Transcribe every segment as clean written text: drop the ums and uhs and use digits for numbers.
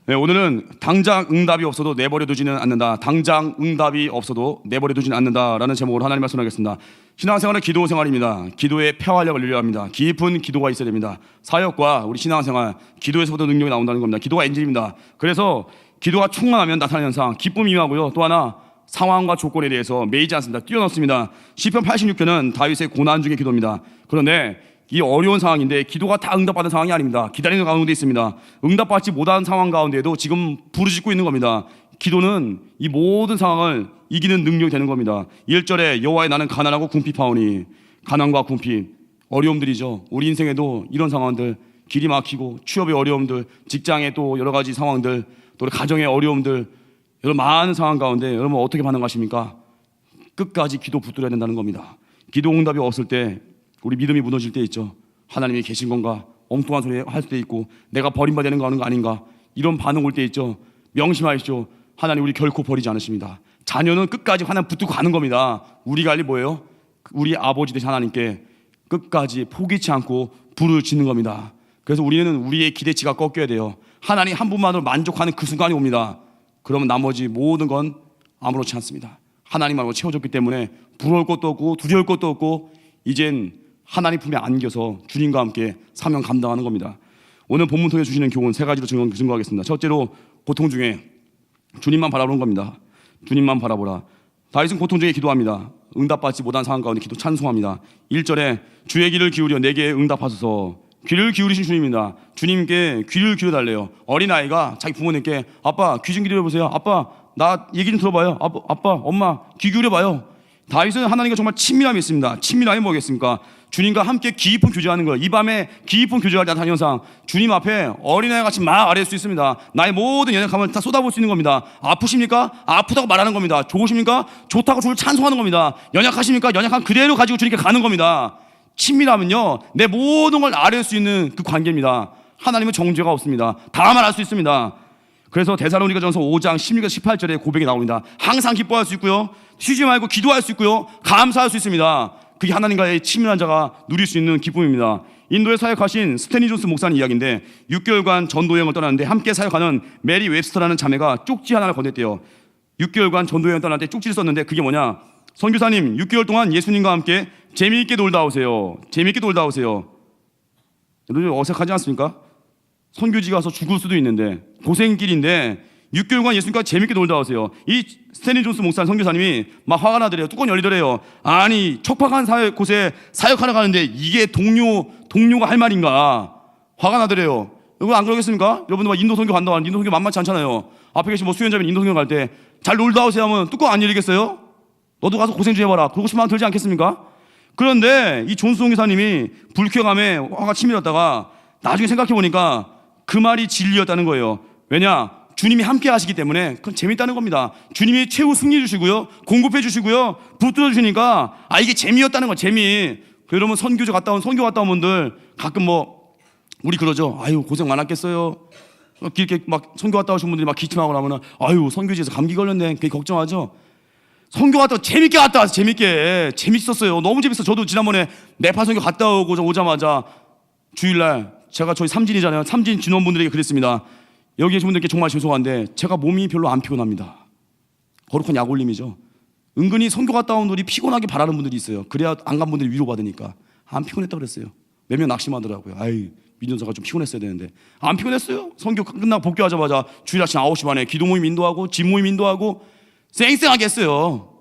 네, 오늘은 당장 응답이 없어도 내버려 두지는 않는다. 당장 응답이 없어도 내버려 두지는 않는다라는 제목으로 하나님 말씀하겠습니다. 신앙생활은 기도 생활입니다. 기도에 폐활력을 늘려야 합니다. 깊은 기도가 있어야 됩니다. 사역과 우리 신앙생활, 기도에서부터 능력이 나온다는 겁니다. 기도가 엔진입니다. 그래서 기도가 충만하면 나타나는 현상, 기쁨이 임하고요. 또 하나 상황과 조건에 대해서 매이지 않습니다. 뛰어넘습니다. 시편 86편은 다윗의 고난 중의 기도입니다. 그런데 이 어려운 상황인데 기도가 다 응답받은 상황이 아닙니다. 기다리는 가운데 있습니다. 응답받지 못한 상황 가운데에도 지금 부르짖고 있는 겁니다. 기도는 이 모든 상황을 이기는 능력이 되는 겁니다. 1절에 여호와의 나는 가난하고 궁핍하오니, 가난과 궁핍, 어려움들이죠. 우리 인생에도 이런 상황들, 길이 막히고 취업의 어려움들, 직장의 또 여러 가지 상황들, 또 가정의 어려움들, 여러 많은 상황 가운데 여러분 어떻게 반응하십니까? 끝까지 기도 붙들어야 된다는 겁니다. 기도 응답이 없을 때 우리 믿음이 무너질 때 있죠. 하나님이 계신 건가? 엉뚱한 소리 할 때 있고, 내가 버림받는 거 아닌가? 이런 반응 올 때 있죠. 명심하십시오. 하나님 우리 결코 버리지 않으십니다. 자녀는 끝까지 하나님 붙들고 가는 겁니다. 우리가 할 일 뭐예요? 우리 아버지 되신 하나님께 끝까지 포기치 않고 불을 짓는 겁니다. 그래서 우리는 우리의 기대치가 꺾여야 돼요. 하나님 한 분만으로 만족하는 그 순간이 옵니다. 그러면 나머지 모든 건 아무렇지 않습니다. 하나님만으로 채워졌기 때문에 부러울 것도 없고 두려울 것도 없고, 이젠 하나님 품에 안겨서 주님과 함께 사명 감당하는 겁니다. 오늘 본문 통해 주시는 교훈 세 가지로 증거하겠습니다. 첫째로, 고통 중에 주님만 바라보는 겁니다. 주님만 바라보라. 다윗은 고통 중에 기도합니다. 응답받지 못한 상황 가운데 기도 찬송합니다. 1절에 주의 귀를 기울여 내게 응답하소서. 귀를 기울이신 주님입니다. 주님께 귀를 기울여달래요. 어린아이가 자기 부모님께 아빠 귀 좀 기울여보세요. 아빠 나 얘기 좀 들어봐요. 아빠 엄마 귀 기울여봐요. 다윗은 하나님과 정말 친밀함이 있습니다. 친밀함이 뭐겠습니까? 주님과 함께 깊은 교제하는 거예요. 이 밤에 깊은 교제할 때 나타나는 현상, 주님 앞에 어린아이 같이 막 아뢰일 수 있습니다. 나의 모든 연약함을 다 쏟아볼 수 있는 겁니다. 아프십니까? 아프다고 말하는 겁니다. 좋으십니까? 좋다고 주를 찬송하는 겁니다. 연약하십니까? 연약함 그대로 가지고 주님께 가는 겁니다. 친밀함은요, 내 모든 걸 아뢰일 수 있는 그 관계입니다. 하나님은 정죄가 없습니다. 다 말할 수 있습니다. 그래서 데살로니가전서 5장 16에서 18절에 고백이 나옵니다. 항상 기뻐할 수 있고요, 쉬지 말고 기도할 수 있고요, 감사할 수 있습니다. 그게 하나님과의 친밀한 자가 누릴 수 있는 기쁨입니다. 인도에 사역하신 스탠리 존스 목사님 이야기인데, 6개월간 전도여행을 떠났는데 함께 사역하는 메리 웹스터라는 자매가 쪽지 하나를 건넸대요. 6개월간 전도여행 떠날 때 쪽지를 썼는데 그게 뭐냐? 선교사님 6개월 동안 예수님과 함께 재미있게 놀다 오세요. 재미있게 놀다 오세요. 여러분 어색하지 않습니까? 선교지 가서 죽을 수도 있는데, 고생길인데 6개월간 예수님과 재밌게 놀다 오세요. 이 스탠리 존스 목사님 선교사님이 막 화가 나더래요. 뚜껑 열리더래요. 아니 척박한 곳에 사역하러 가는데 이게 동료가 할 말인가? 화가 나더래요. 여러분 안 그러겠습니까? 여러분들 막 인도 선교 간다고 하는데 인도 선교 만만치 않잖아요. 앞에 계신 뭐 수련자면 인도 선교 갈 때 잘 놀다 오세요 하면 뚜껑 안 열리겠어요? 너도 가서 고생 좀 해봐라. 그러고 싶은 마음 들지 않겠습니까? 그런데 이 존스 선교사님이 불쾌감에 화가 치밀었다가 나중에 생각해보니까 그 말이 진리였다는 거예요. 왜냐? 주님이 함께 하시기 때문에 그건 재밌다는 겁니다. 주님이 최후 승리 주시고요, 공급해 주시고요, 붙들어 주시니까 이게 재미였다는 거. 재미. 여러분 선교 갔다 온 분들 가끔 뭐 우리 그러죠. 아유 고생 많았겠어요. 이렇게 막 선교 갔다 오신 분들이 막 기침하고 나면은 아유 선교지에서 감기 걸렸네, 그게 걱정하죠. 선교 갔다 재밌게 갔다 와서 재밌었어요. 너무 재밌어. 저도 지난번에 네팔 선교 갔다 오자마자 주일날 제가 저희 삼진이잖아요. 삼진 진원분들에게 그랬습니다. 여기 계신 분들께 정말 죄송한데 제가 몸이 별로 안 피곤합니다. 거룩한 약올림이죠. 은근히 선교 갔다 온 분들이 피곤하게 바라는 분들이 있어요. 그래야 안 간 분들이 위로받으니까. 안 피곤했다고 그랬어요. 몇 명 낙심하더라고요. 아이 민전사가 좀 피곤했어야 되는데 안 피곤했어요. 선교 끝나고 복귀하자마자 주일 아침 9시 반에 기도 모임 인도하고 집 모임 인도하고 쌩쌩하게 했어요.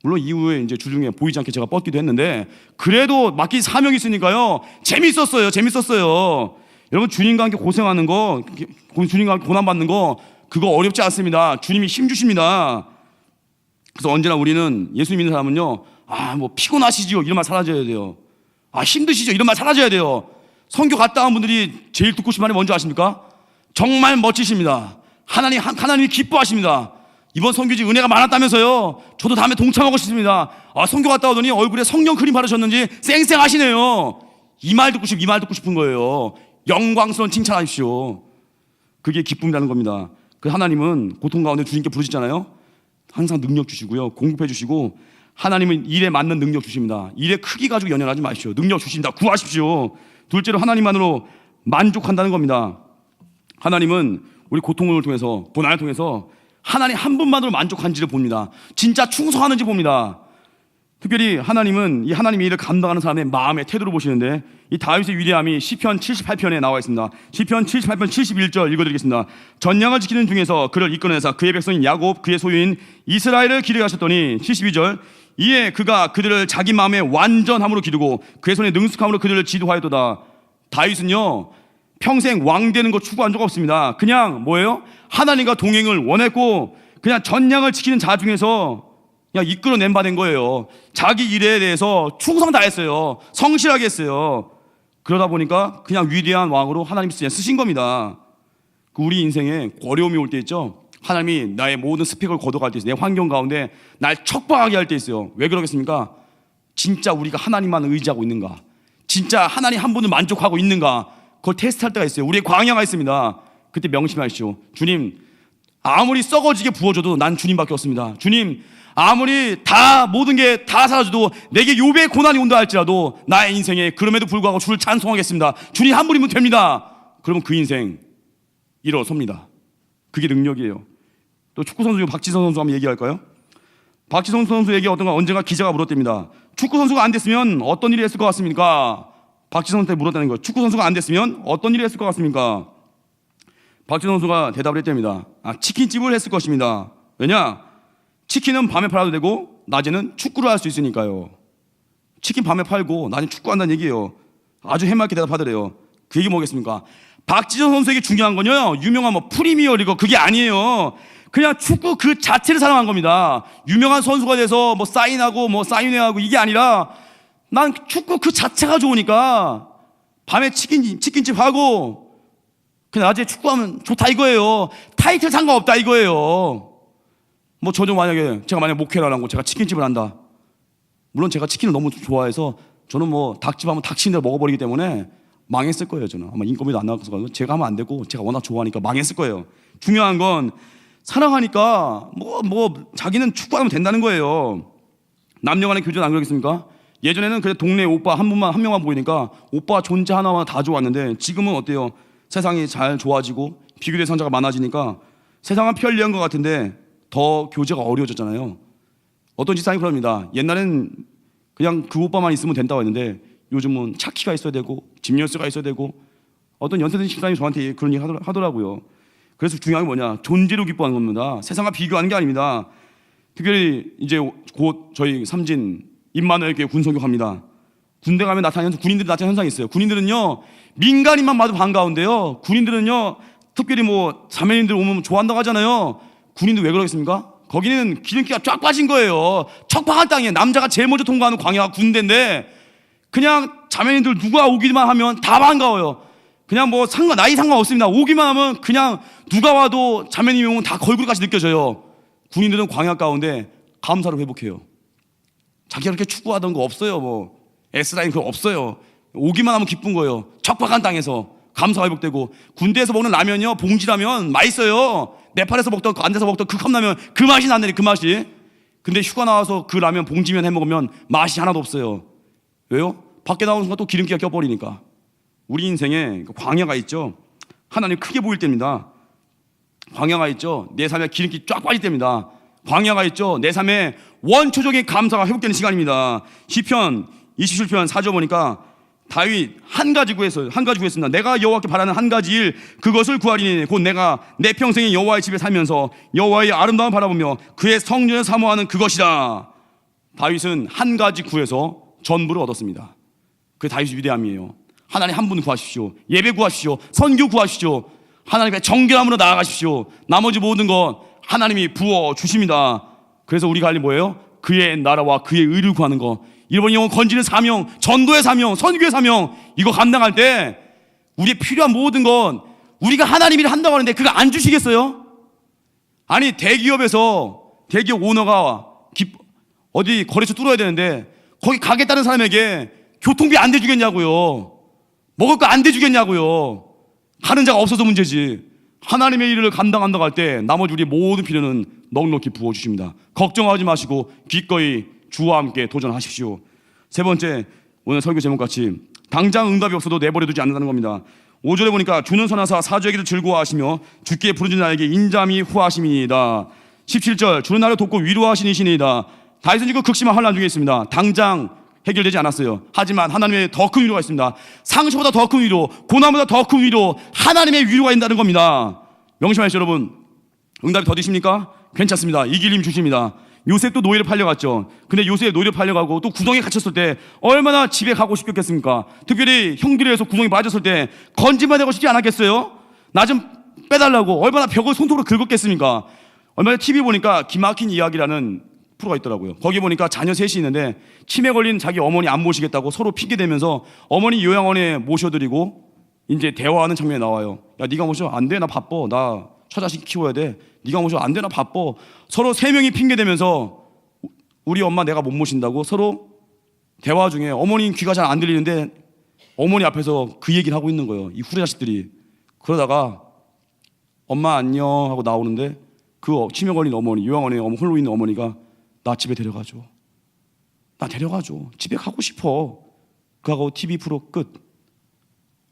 물론 이후에 이제 주중에 보이지 않게 제가 뻗기도 했는데 그래도 맡긴 사명이 있으니까요. 재밌었어요. 여러분 주님과 함께 고생하는 거, 주님과 함께 고난받는 거, 그거 어렵지 않습니다. 주님이 힘 주십니다. 그래서 언제나 우리는 예수 믿는 사람은요, 뭐 피곤하시죠? 이런 말 사라져야 돼요. 힘드시죠? 이런 말 사라져야 돼요. 선교 갔다 온 분들이 제일 듣고 싶은 말이 뭔지 아십니까? 정말 멋지십니다. 하나님이 기뻐하십니다. 이번 선교지 은혜가 많았다면서요. 저도 다음에 동참하고 싶습니다. 선교 갔다 오더니 얼굴에 성령 크림 바르셨는지 쌩쌩하시네요. 이 말 듣고 싶은 거예요. 영광스러운 칭찬하십시오. 그게 기쁨이라는 겁니다. 그 하나님은 고통 가운데 주님께 부르시잖아요. 항상 능력 주시고요, 공급해 주시고, 하나님은 일에 맞는 능력 주십니다. 일의 크기 가지고 연연하지 마십시오. 능력 주십니다. 구하십시오. 둘째로 하나님만으로 만족한다는 겁니다. 하나님은 우리 고통을 통해서, 고난을 통해서 하나님 한 분만으로 만족한지를 봅니다. 진짜 충성하는지 봅니다. 특별히 하나님은 이 하나님의 일을 감당하는 사람의 마음의 태도를 보시는데, 이 다윗의 위대함이 시편 78편에 나와 있습니다. 시편 78편 71절 읽어드리겠습니다. 전량을 지키는 중에서 그를 이끌어내사 그의 백성인 야곱 그의 소유인 이스라엘을 기르게 하셨더니, 72절, 이에 그가 그들을 자기 마음의 완전함으로 기르고 그의 손의 능숙함으로 그들을 지도하였도다. 다윗은요 평생 왕 되는 거 추구한 적 없습니다. 그냥 뭐예요? 하나님과 동행을 원했고 그냥 전량을 지키는 자 중에서 그냥 이끌어낸 바 된 거예요. 자기 일에 대해서 충성 다했어요. 성실하게 했어요. 그러다 보니까 그냥 위대한 왕으로 하나님이 쓰신 겁니다. 우리 인생에 어려움이 올 때 있죠. 하나님이 나의 모든 스펙을 걷어갈 때 있어요. 내 환경 가운데 날 척박하게 할 때 있어요. 왜 그러겠습니까? 진짜 우리가 하나님만 의지하고 있는가? 진짜 하나님 한 분을 만족하고 있는가? 그걸 테스트할 때가 있어요. 우리의 광야가 있습니다. 그때 명심하십시오. 주님, 아무리 썩어지게 부어줘도 난 주님밖에 없습니다. 주님, 아무리 다 모든 게 다 사라져도 내게 욥의 고난이 온다 할지라도 나의 인생에 그럼에도 불구하고 주를 찬송하겠습니다. 주님 한 분이면 됩니다. 그러면 그 인생 일어섭니다. 그게 능력이에요. 또 축구 선수 중 박지성 선수 한번 얘기할까요? 박지성 선수에게 언젠가 기자가 물었답니다. 축구 선수가 안 됐으면 어떤 일을 했을 것 같습니까? 박지성 선수한테 물었다는 거예요. 축구 선수가 안 됐으면 어떤 일을 했을 것 같습니까? 박지성 선수가 대답을 했답니다. 치킨집을 했을 것입니다. 왜냐? 치킨은 밤에 팔아도 되고 낮에는 축구를 할 수 있으니까요. 치킨 밤에 팔고 낮에 축구한다는 얘기예요. 아주 해맑게 대답하더래요. 그 얘기 뭐겠습니까? 박지성 선수에게 중요한 건요, 유명한 프리미어 리그 그게 아니에요. 그냥 축구 그 자체를 사랑한 겁니다. 유명한 선수가 돼서 사인하고 사인회하고 이게 아니라 난 축구 그 자체가 좋으니까 밤에 치킨집 하고 그냥 낮에 축구하면 좋다 이거예요. 타이틀 상관없다 이거예요. 제가 만약에 목회를 하고 제가 치킨집을 한다. 물론 제가 치킨을 너무 좋아해서 저는 닭집 하면 닭치는 대로 먹어버리기 때문에 망했을 거예요. 저는 아마 인건비도 안 나와서 제가 하면 안 되고 제가 워낙 좋아하니까 망했을 거예요. 중요한 건 사랑하니까 자기는 축구하면 된다는 거예요. 남녀 간의 교제는 안 그러겠습니까? 예전에는 그래 동네 오빠 한 명만 보이니까 오빠 존재 하나만 다 좋았는데 지금은 어때요? 세상이 잘 좋아지고 비교 대상자가 많아지니까 세상은 편리한 것 같은데 더 교제가 어려워졌잖아요. 어떤 집사람이 그럽니다. 옛날엔 그냥 그 오빠만 있으면 된다고 했는데 요즘은 차키가 있어야 되고 집열쇠가 있어야 되고 어떤 연세든 집사람이 저한테 그런 얘기 하더라고요. 그래서 중요한 게 뭐냐? 존재로 기뻐하는 겁니다. 세상과 비교하는 게 아닙니다. 특별히 이제 곧 저희 삼진 임마누엘 교회 군성교합니다. 군대 가면 나타나는 군인들이 나타나는 현상이 있어요. 군인들은요 민간인만 봐도 반가운데요. 군인들은요 특별히 자매님들 오면 좋아한다고 하잖아요. 군인들 왜 그러겠습니까? 거기는 기름기가 쫙 빠진 거예요. 척박한 땅에 남자가 제일 먼저 통과하는 광야가 군대인데 그냥 자매님들 누가 오기만 하면 다 반가워요. 그냥 나이 상관없습니다. 오기만 하면 그냥 누가 와도 자매님이 오면 다 걸그룹같이 느껴져요. 군인들은 광야 가운데 감사를 회복해요. 자기가 그렇게 추구하던 거 없어요. S라인 그거 없어요. 오기만 하면 기쁜 거예요. 척박한 땅에서 감사가 회복되고 군대에서 먹는 라면이요 봉지라면 맛있어요. 네팔에서 먹던 앉아서 먹던 그 컵라면 그 맛이 나네. 그 맛이. 근데 휴가 나와서 그 라면 봉지면 해먹으면 맛이 하나도 없어요. 왜요? 밖에 나오는 순간 또 기름기가 껴버리니까. 우리 인생에 광야가 있죠. 하나님 크게 보일 때입니다. 광야가 있죠. 내 삶에 기름기 쫙 빠질 때입니다. 광야가 있죠. 내 삶에 원초적인 감사가 회복되는 시간입니다. 시편 27편 4절 보니까 다윗 한 가지 구했습니다. 내가 여호와께 바라는 한 가지 일 그것을 구하리니 곧 내가 내 평생에 여호와의 집에 살면서 여호와의 아름다움 바라보며 그의 성전을 사모하는 그것이다. 다윗은 한 가지 구해서 전부를 얻었습니다. 그게 다윗의 위대함이에요. 하나님 한 분 구하십시오. 예배 구하십시오. 선교 구하십시오. 하나님의 정결함으로 나아가십시오. 나머지 모든 것 하나님이 부어 주십니다. 그래서 우리가 할 일 뭐예요? 그의 나라와 그의 의를 구하는 것. 일본 영혼 건지는 사명, 전도의 사명, 선교의 사명, 이거 감당할 때 우리의 필요한 모든 건 우리가 하나님 일을 한다고 하는데 그거 안 주시겠어요? 아니 대기업에서 대기업 오너가 어디 거래처 뚫어야 되는데 거기 가겠다는 사람에게 교통비 안 대주겠냐고요. 먹을 거 안 대주겠냐고요. 가는 자가 없어서 문제지. 하나님의 일을 감당한다고 할 때 나머지 우리의 모든 필요는 넉넉히 부어주십니다. 걱정하지 마시고 기꺼이 주와 함께 도전하십시오. 세 번째, 오늘 설교 제목같이 당장 응답이 없어도 내버려두지 않는다는 겁니다. 5절에 보니까 주는 선하사 사주에게도 즐거워하시며 주께 부르짖는 나에게 인자함이 후하심이니이다. 17절 주는 나를 돕고 위로하시는 이시니이다. 다윗은 지금 극심한 환난 중에 있습니다. 당장 해결되지 않았어요. 하지만 하나님의 더 큰 위로가 있습니다. 상처보다 더 큰 위로, 고난보다 더 큰 위로, 하나님의 위로가 있다는 겁니다. 명심하시죠 여러분. 응답이 더디십니까? 괜찮습니다. 이 길님 주십니다. 요셉도 노예를 팔려갔죠. 근데 요셉 노예를 팔려가고 또 구덩이에 갇혔을 때 얼마나 집에 가고 싶겠습니까? 특별히 형들에 의해서 구덩이에 맞았을 때 건진만 되고 싶지 않았겠어요? 나 좀 빼달라고 얼마나 벽을 손톱으로 긁었겠습니까? 얼마 전에 TV 보니까 기막힌 이야기라는 프로가 있더라고요. 거기 보니까 자녀 셋이 있는데 치매 걸린 자기 어머니 안 모시겠다고 서로 핑계대면서 어머니 요양원에 모셔드리고 이제 대화하는 장면이 나와요. 야 네가 모셔? 안 돼, 나 바빠. 나 처자식 키워야 돼. 네가 모셔? 안 돼, 나 바빠. 서로 세 명이 핑계대면서 우리 엄마 내가 못 모신다고 서로 대화 중에 어머니 귀가 잘 안 들리는데 어머니 앞에서 그 얘기를 하고 있는 거예요. 이 후레자식들이. 그러다가 엄마 안녕 하고 나오는데 그 치매 걸린 어머니, 요양원에 홀로 있는 어머니가 나 집에 데려가줘. 나 데려가줘. 집에 가고 싶어. 그하고 TV 프로 끝.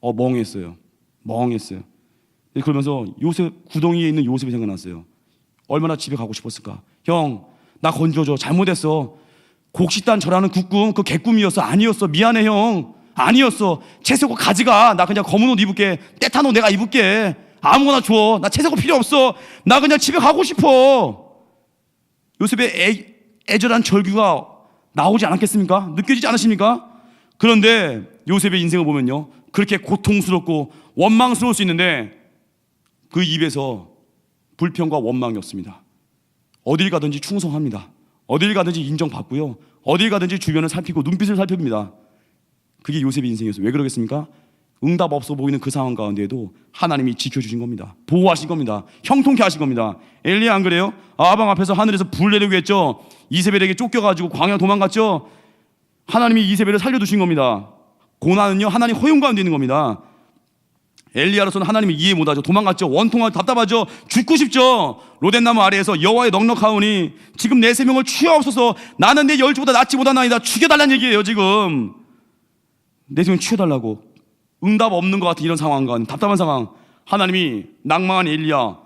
멍했어요. 멍했어요. 그러면서 요셉, 구덩이에 있는 요셉이 생각났어요. 얼마나 집에 가고 싶었을까. 형, 나 건져줘. 잘못했어. 곡식단 절하는 국궁 그 개꿈이었어. 아니었어. 미안해 형. 아니었어. 채색옷 가져가. 나 그냥 검은 옷 입을게. 때탄 옷 내가 입을게. 아무거나 줘. 나 채색옷 필요 없어. 나 그냥 집에 가고 싶어. 요셉의 애절한 절규가 나오지 않았겠습니까? 느껴지지 않으십니까? 그런데 요셉의 인생을 보면요, 그렇게 고통스럽고 원망스러울 수 있는데 그 입에서 불평과 원망이 없습니다. 어딜 가든지 충성합니다. 어딜 가든지 인정받고요, 어딜 가든지 주변을 살피고 눈빛을 살펴봅니다. 그게 요셉의 인생이었어요. 왜 그러겠습니까? 응답 없어 보이는 그 상황 가운데에도 하나님이 지켜주신 겁니다. 보호하신 겁니다. 형통케 하신 겁니다. 엘리야 안 그래요? 아방 앞에서 하늘에서 불 내리고 했죠. 이세벨에게 쫓겨가지고 광야 도망갔죠. 하나님이 이세벨을 살려두신 겁니다. 고난은요 하나님 허용 가운데 있는 겁니다. 엘리야로서는 하나님을 이해 못하죠. 도망갔죠. 원통하고 답답하죠. 죽고 싶죠. 로덴나무 아래에서 여호와의 넉넉하오니 지금 내 생명을 취하옵소서. 나는 내 열주보다 낫지 못하나이다. 죽여달라는 얘기예요. 지금 내 생명 취해달라고. 응답 없는 것 같은 이런 상황과 답답한 상황, 하나님이 낭망한 엘리야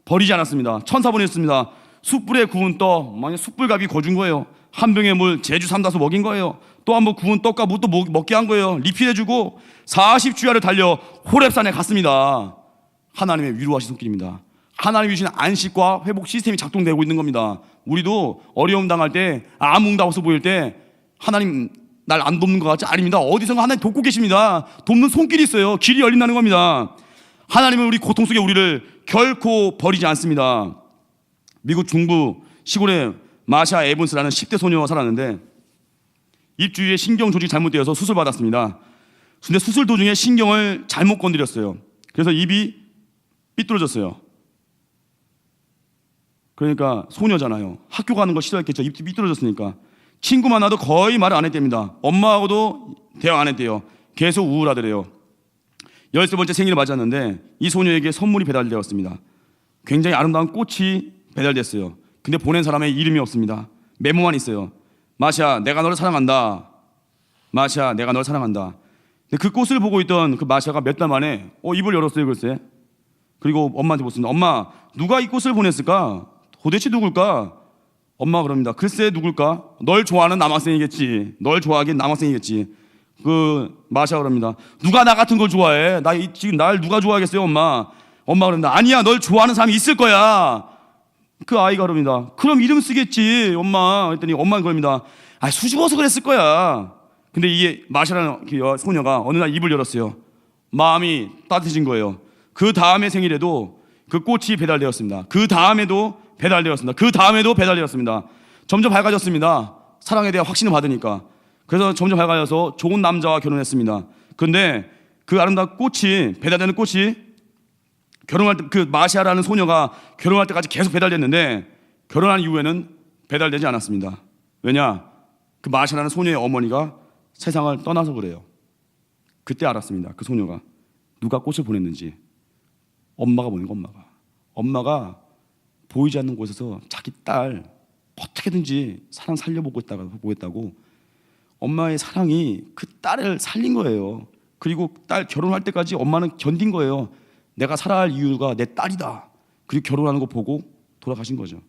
버리지 않았습니다. 천사 보냈습니다. 숯불에 구운 떡, 만약 숯불갑이 거준 거예요. 한 병의 물 제주 삼다수 먹인 거예요. 또 한 번 구운 떡과 무도 먹게 한 거예요. 리필해주고 40주야를 달려 호렙산에 갔습니다. 하나님의 위로하신 손길입니다. 하나님이 주신 안식과 회복 시스템이 작동되고 있는 겁니다. 우리도 어려움 당할 때, 아무 응답 없어 보일 때 하나님 날 안 돕는 것 같지? 아닙니다. 어디선가 하나님 돕고 계십니다. 돕는 손길이 있어요. 길이 열린다는 겁니다. 하나님은 우리 고통 속에 우리를 결코 버리지 않습니다. 미국 중부 시골에 마샤 에븐스라는 10대 소녀가 살았는데 입 주위에 신경 조직이 잘못되어서 수술받았습니다. 근데 수술 도중에 신경을 잘못 건드렸어요. 그래서 입이 삐뚤어졌어요. 그러니까 소녀잖아요. 학교 가는 거 싫어했겠죠. 입이 삐뚤어졌으니까. 친구 만나도 거의 말을 안 했답니다. 엄마하고도 대화 안 했대요. 계속 우울하더래요. 13번째 생일을 맞았는데 이 소녀에게 선물이 배달되었습니다. 굉장히 아름다운 꽃이 배달됐어요. 근데 보낸 사람의 이름이 없습니다. 메모만 있어요. 마샤, 내가 너를 사랑한다. 마샤, 내가 너를 사랑한다. 근데 그 꽃을 보고 있던 그 마샤가 몇 달 만에 입을 열었어요. 글쎄. 그리고 엄마한테 묻습니다. 엄마, 누가 이 꽃을 보냈을까? 도대체 누굴까? 엄마가 그럽니다. 글쎄 누굴까? 널 좋아하는 남학생이겠지. 널 좋아하긴 남학생이겠지. 그 마샤가 그럽니다. 누가 나 같은 걸 좋아해? 지금 날 누가 좋아하겠어요, 엄마? 엄마가 그럽니다. 아니야, 널 좋아하는 사람이 있을 거야. 그 아이가 그럽니다. 그럼 이름 쓰겠지, 엄마. 그랬더니 엄마는 그럽니다. 수줍어서 그랬을 거야. 근데 이게 마샤라는 소녀가 어느 날 입을 열었어요. 마음이 따뜻해진 거예요. 그 다음에 생일에도 그 꽃이 배달되었습니다. 그 다음에도 배달되었습니다. 그 다음에도 배달되었습니다. 점점 밝아졌습니다. 사랑에 대한 확신을 받으니까. 그래서 점점 밝아져서 좋은 남자와 결혼했습니다. 그런데 그 아름다운 꽃이, 배달되는 꽃이 결혼할 때, 그 마시아라는 소녀가 결혼할 때까지 계속 배달됐는데 결혼한 이후에는 배달되지 않았습니다. 왜냐? 그 마시아라는 소녀의 어머니가 세상을 떠나서 그래요. 그때 알았습니다. 그 소녀가 누가 꽃을 보냈는지. 엄마가 보낸 거. 엄마가 보이지 않는 곳에서 자기 딸 어떻게든지 사랑 살려보겠다고 엄마의 사랑이 그 딸을 살린 거예요. 그리고 딸 결혼할 때까지 엄마는 견딘 거예요. 내가 살아야 할 이유가 내 딸이다. 그리고 결혼하는 거 보고 돌아가신 거죠.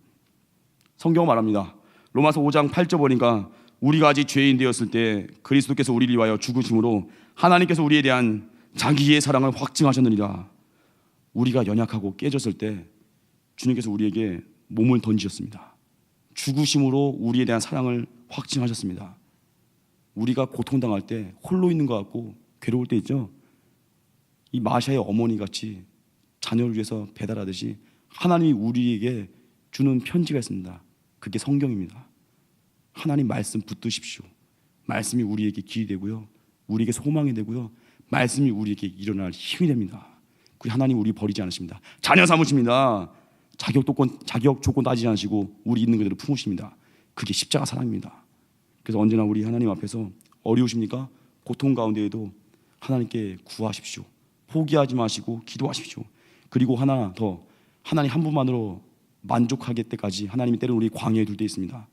성경은 말합니다. 로마서 5장 8절 보니까 우리가 아직 죄인 되었을 때 그리스도께서 우리를 위하여 죽으심으로 하나님께서 우리에 대한 자기의 사랑을 확증하셨느니라. 우리가 연약하고 깨졌을 때 주님께서 우리에게 몸을 던지셨습니다. 죽으심으로 우리에 대한 사랑을 확증하셨습니다. 우리가 고통당할 때 홀로 있는 것 같고 괴로울 때 있죠. 이 마샤의 어머니 같이 자녀를 위해서 배달하듯이 하나님이 우리에게 주는 편지가 있습니다. 그게 성경입니다. 하나님 말씀 붙드십시오. 말씀이 우리에게 길이 되고요, 우리에게 소망이 되고요, 말씀이 우리에게 일어날 힘이 됩니다. 그리고 하나님 우리 버리지 않으십니다. 자녀 삼으십니다. 자격 조건 따지지 않으시고 우리 있는 그대로 품으십니다. 그게 십자가 사랑입니다. 그래서 언제나 우리 하나님 앞에서 어려우십니까? 고통 가운데에도 하나님께 구하십시오. 포기하지 마시고 기도하십시오. 그리고 하나 더, 하나님 한 분만으로 만족하게 때까지 하나님이 때로는 우리 광야에 둘 때 있습니다.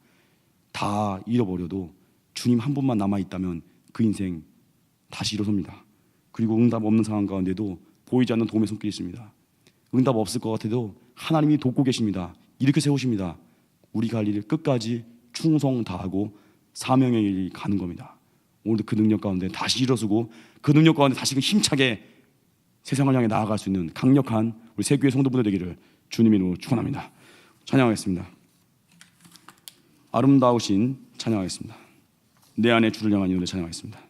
다 잃어버려도 주님 한 분만 남아있다면 그 인생 다시 일어섭니다. 그리고 응답 없는 상황 가운데도 보이지 않는 도움의 손길이 있습니다. 응답 없을 것 같아도 하나님이 돕고 계십니다. 이렇게 세우십니다. 우리가 할 일을 끝까지 충성 다하고 사명의 일이 가는 겁니다. 오늘도 그 능력 가운데 다시 일어서고 그 능력 가운데 다시금 힘차게 세상을 향해 나아갈 수 있는 강력한 우리 새교회 성도분들 되기를 주님의 이름으로 축원합니다. 찬양하겠습니다. 아름다우신 찬양하겠습니다. 내 안에 주를 향한 이 노래 찬양하겠습니다.